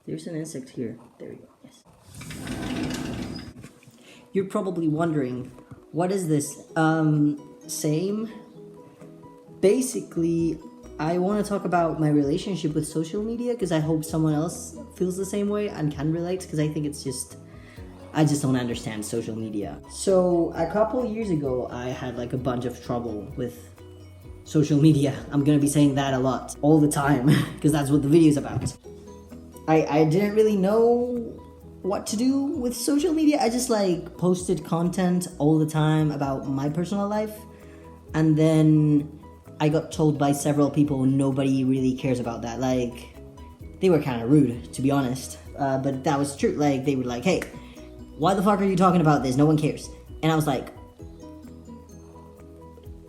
There's an insect here. There we go. Yes. You're probably wondering, what is this? Same. Basically, I want to talk about my relationship with social media because I hope someone else feels the same way and can relate, because I think I just don't understand social media. So a couple years ago, I had like a bunch of trouble with social media. I'm gonna be saying that a lot, all the time, because that's what the video is about. I didn't really know what to do with social media. I just like posted content all the time about my personal life, and then I got told by several people nobody really cares about that. Like, they were kind of rude, to be honest, but that was true. Like, they were like, hey, why the fuck are you talking about this? No one cares. And I was like,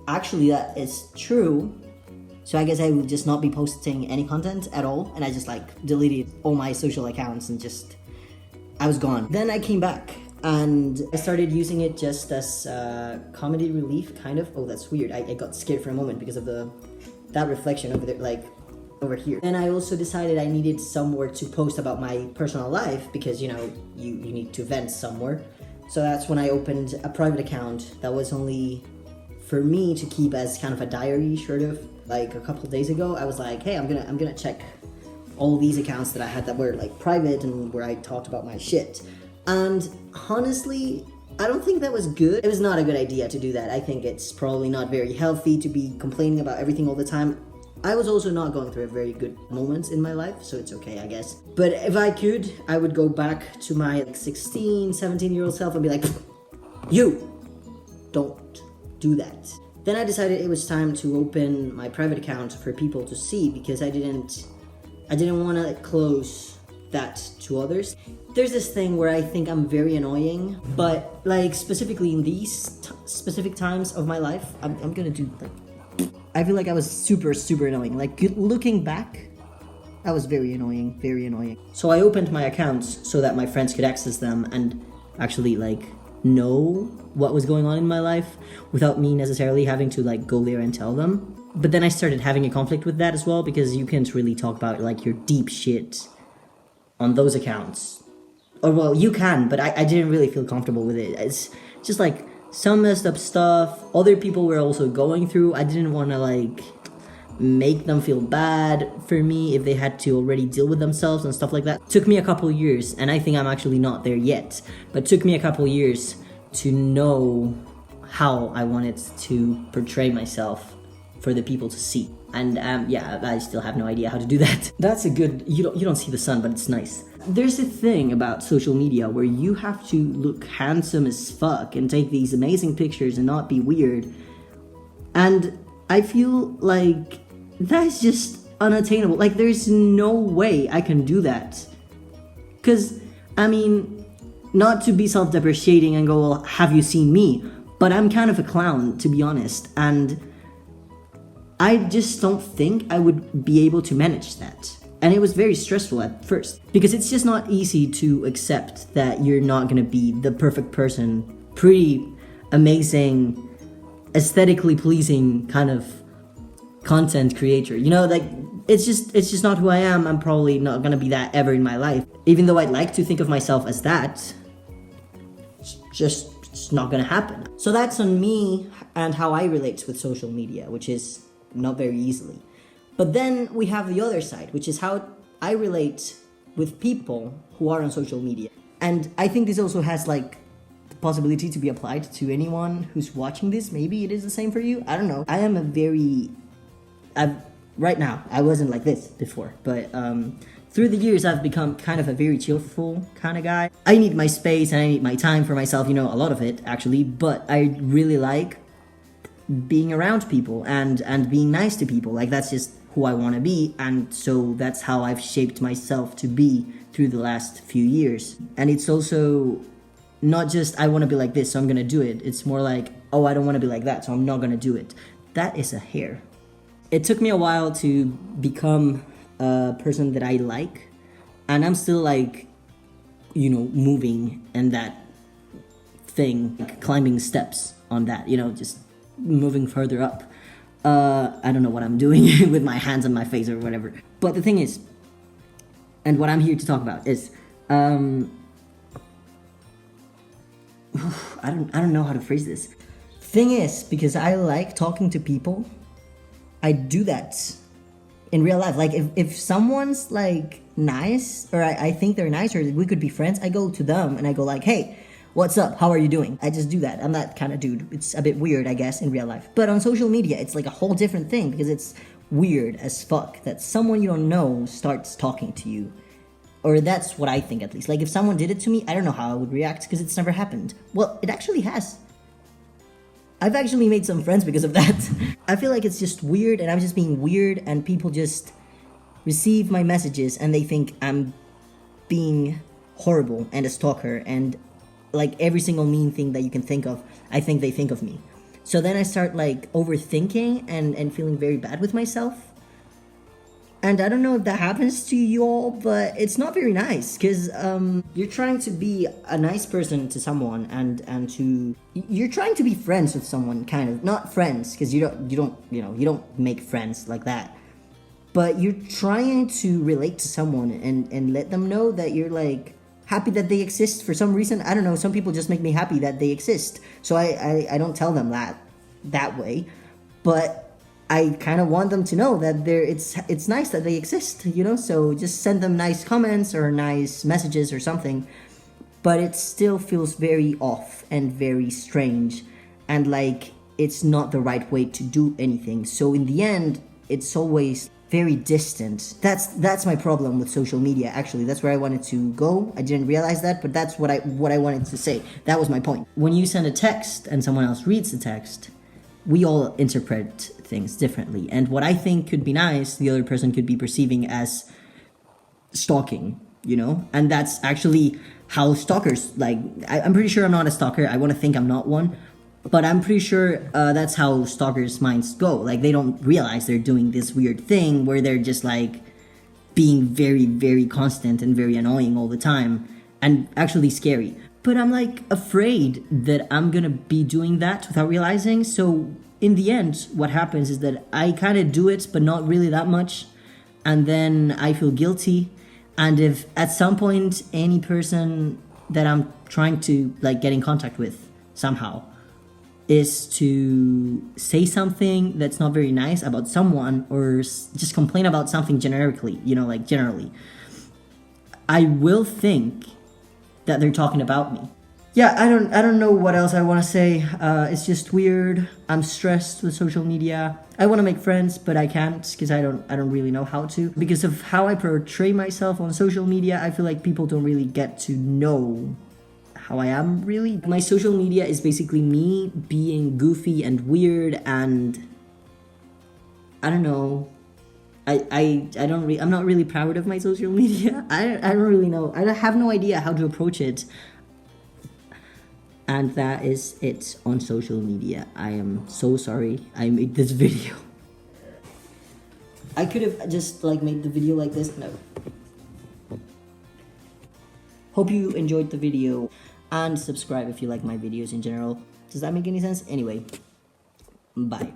actually, that is true. So I guess I would just not be posting any content at all. And I just like deleted all my social accounts and I was gone. Then I came back and I started using it just as comedy relief, kind of. Oh, that's weird. I got scared for a moment because of that reflection over there, like over here. And I also decided I needed somewhere to post about my personal life because, you know, you need to vent somewhere. So that's when I opened a private account that was only for me to keep as kind of a diary, sort of. Like a couple days ago, I was like, hey, I'm gonna check all these accounts that I had that were like private and where I talked about my shit. And honestly, I don't think that was good. It was not a good idea to do that. I think it's probably not very healthy to be complaining about everything all the time. I was also not going through a very good moments in my life, so it's okay, I guess. But if I could, I would go back to my like 16, 17-year-old self and be like, you don't do that. Then I decided it was time to open my private account for people to see because I didn't want to close that to others. There's this thing where I think I'm very annoying, but like specifically in these specific times of my life, I'm gonna do like, I feel like I was super annoying. Like looking back, I was very annoying, very annoying. So I opened my accounts so that my friends could access them and actually like know what was going on in my life without me necessarily having to like go there and tell them. But then I started having a conflict with that as well because you can't really talk about like your deep shit on those accounts. Or well, you can, but I didn't really feel comfortable with it. It's just like some messed up stuff other people were also going through. I didn't want to like make them feel bad for me if they had to already deal with themselves and stuff like that. Took me a couple years, and I think I'm actually not there yet, but took me a couple years to know how I wanted to portray myself for the people to see. And yeah, I still have no idea how to do that. That's a good, you don't see the sun, but it's nice. There's a thing about social media where you have to look handsome as fuck and take these amazing pictures and not be weird. And I feel like that's just unattainable. Like, there's no way I can do that. Because, I mean, not to be self-depreciating and go, well, have you seen me? But I'm kind of a clown, to be honest. And I just don't think I would be able to manage that. And it was very stressful at first. Because it's just not easy to accept that you're not going to be the perfect person. Pretty amazing, aesthetically pleasing kind of content creator, you know, like it's just not who I am. I'm probably not gonna be that ever in my life, even though I'd like to think of myself as that. It's not gonna happen. So that's on me and how I relate with social media, which is not very easily. But then we have the other side, which is how I relate with people who are on social media. And I think this also has like the possibility to be applied to anyone who's watching this. Maybe it is the same for you, I don't know. I am right now, I wasn't like this before, but through the years I've become kind of a very cheerful kind of guy. I need my space and I need my time for myself, you know, a lot of it actually, but I really like being around people and being nice to people. Like, that's just who I want to be, and so that's how I've shaped myself to be through the last few years. And it's also not just I want to be like this, so I'm gonna do it. It's more like, oh, I don't want to be like that, so I'm not gonna do it. That is a hair. It took me a while to become a person that I like, and I'm still like, you know, moving in that thing, like climbing steps on that, you know, just moving further up. I don't know what I'm doing with my hands on my face or whatever. But the thing is, And what I'm here to talk about is, I don't know how to phrase this. Thing is, because I like talking to people, I do that in real life. Like if someone's like nice, or I think they're nice, or we could be friends, I go to them and I go like, hey, what's up? How are you doing? I just do that. I'm that kind of dude. It's a bit weird, I guess, in real life. But on social media, it's like a whole different thing because it's weird as fuck that someone you don't know starts talking to you. Or that's what I think, at least. Like if someone did it to me, I don't know how I would react because it's never happened. Well, it actually has. I've actually made some friends because of that. I feel like it's just weird and I'm just being weird and people just receive my messages and they think I'm being horrible and a stalker and like every single mean thing that you can think of, I think they think of me. So then I start like overthinking and feeling very bad with myself. And I don't know if that happens to you all, but it's not very nice because you're trying to be a nice person to someone and you're trying to be friends with someone, kind of. Not friends, because you don't make friends like that. But you're trying to relate to someone and let them know that you're like happy that they exist for some reason. I don't know, some people just make me happy that they exist. So I don't tell them that way. But I kind of want them to know that it's nice that they exist, you know? So just send them nice comments or nice messages or something. But it still feels very off and very strange. And like, it's not the right way to do anything. So in the end, it's always very distant. That's my problem with social media, actually. That's where I wanted to go. I didn't realize that, but that's what I wanted to say. That was my point. When you send a text and someone else reads the text, we all interpret things differently. And what I think could be nice, the other person could be perceiving as stalking, you know? And that's actually how stalkers, like, I'm pretty sure I'm not a stalker. I want to think I'm not one. But I'm pretty sure that's how stalkers' minds go. Like, they don't realize they're doing this weird thing where they're just, like, being very, very constant and very annoying all the time. And actually scary. But I'm like afraid that I'm gonna be doing that without realizing. So in the end, what happens is that I kind of do it, but not really that much. And then I feel guilty. And if at some point any person that I'm trying to like get in contact with somehow is to say something that's not very nice about someone or just complain about something generically, you know, like generally, I will think that they're talking about me. Yeah, I don't know what else I want to say. It's just weird. I'm stressed with social media. I want to make friends, but I can't because I don't really know how to. Because of how I portray myself on social media, I feel like people don't really get to know how I am really. My social media is basically me being goofy and weird and I don't know. I'm not really proud of my social media. I don't really know. I have no idea how to approach it. And that is it on social media. I am so sorry I made this video. I could have just like made the video like this. No. Hope you enjoyed the video and subscribe if you like my videos in general. Does that make any sense? Anyway, bye.